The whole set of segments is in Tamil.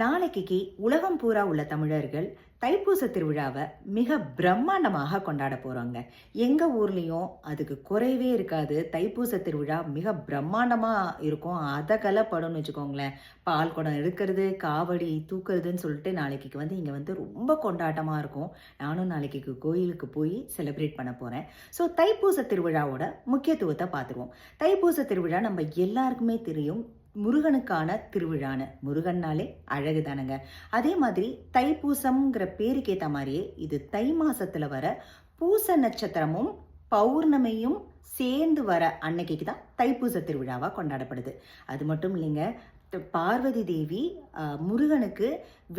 நாளைக்கு உலகம் பூரா உள்ள தமிழர்கள் தைப்பூச திருவிழாவை மிக பிரம்மாண்டமாக கொண்டாட போறாங்க. எங்க ஊர்லயும் அதுக்கு குறைவே இருக்காது. தைப்பூச திருவிழா மிக பிரம்மாண்டமா இருக்கும். அதகலப்படும்னு வச்சுக்கோங்களேன். பால் குடம் எடுக்கிறது, காவடி தூக்குறதுன்னு சொல்லிட்டு நாளைக்கு இங்க வந்து ரொம்ப கொண்டாட்டமா இருக்கும். நானும் நாளைக்கு கோயிலுக்கு போய் செலிப்ரேட் பண்ண போறேன். ஸோ தைப்பூச திருவிழாவோட முக்கியத்துவத்தை பார்த்துருவோம். தைப்பூச திருவிழா நம்ம எல்லாருக்குமே தெரியும். முருகனுக்கான திருவிழான்னு. முருகன்னாலே அழகு தானங்க. அதே மாதிரி தைப்பூசம்ங்கிற பேருக்கு ஏற்ற மாதிரியே இது தை மாசத்துல வர பூச நட்சத்திரமும் பௌர்ணமியும் சேர்ந்து வர அன்னைக்கு தான் தைப்பூச திருவிழாவா கொண்டாடப்படுது. அது மட்டும் இல்லைங்க, பார்வதி தேவி முருகனுக்கு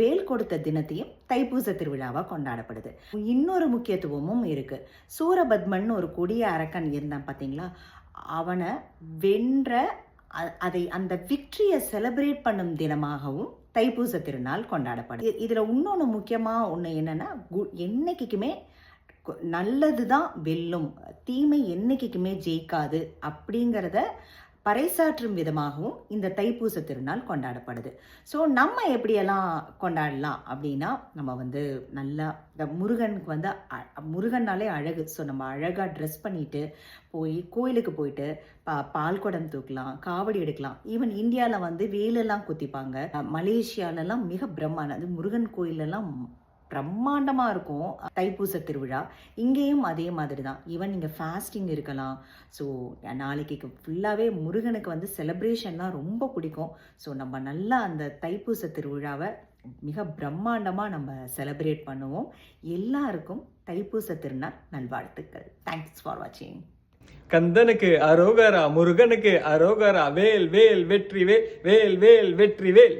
வேல் கொடுத்த தினத்தையும் தைப்பூச திருவிழாவா கொண்டாடப்படுது. இன்னொரு முக்கியத்துவமும் இருக்கு. சூரபத்மன் ஒரு கொடிய அரக்கன் இருந்தான் பார்த்தீங்களா, அவனை வென்ற அந்த விக்டரியை செலிப்ரேட் பண்ணும் தினமாகவும் தைப்பூச திருநாள் கொண்டாடப்படுது. இதுல இன்னொன்று முக்கியமா ஒன்று என்னன்னா, என்னைக்குமே நல்லது தான் வெல்லும், தீமை என்னைக்குமே ஜெயிக்காது அப்படிங்கிறத பறைசாற்றும் விதமாகவும் இந்த தைப்பூச திருநாள் கொண்டாடப்படுது. ஸோ நம்ம எப்படியெல்லாம் கொண்டாடலாம் அப்படின்னா, நம்ம வந்து நல்லா இந்த முருகனுக்கு வந்து முருகன்னாலே அழகு. ஸோ நம்ம அழகாக ட்ரெஸ் பண்ணிட்டு கோயிலுக்கு போயிட்டு பால் குடம் தூக்கலாம், காவடி எடுக்கலாம். ஈவன் இந்தியாவில் வந்து வேலெல்லாம் குத்திப்பாங்க. மலேசியாலெல்லாம் மிக பிரம்மாண்டம், அது முருகன் கோயிலெல்லாம் பிரம்மாண்டமாக இருக்கும் தைப்பூச திருவிழா. இங்கேயும் அதே மாதிரி தான். ஈவன் நீங்கள் ஃபாஸ்டிங் இருக்கலாம். ஸோ நாளைக்கு ஃபுல்லாகவே முருகனுக்கு வந்து செலிப்ரேஷன்லாம் ரொம்ப பிடிக்கும். ஸோ நம்ம நல்லா அந்த தைப்பூச திருவிழாவை மிக பிரம்மாண்டமாக நம்ம செலிப்ரேட் பண்ணுவோம். எல்லாருக்கும் தைப்பூச திருநாள் நல்வாழ்த்துக்கள். தேங்க்ஸ் ஃபார் வாட்சிங். கந்தனுக்கு அரோகரா, முருகனுக்கு அரோகரா. வேல் வேல் வெற்றி வேல், வேல் வேல் வெற்றி வேல்.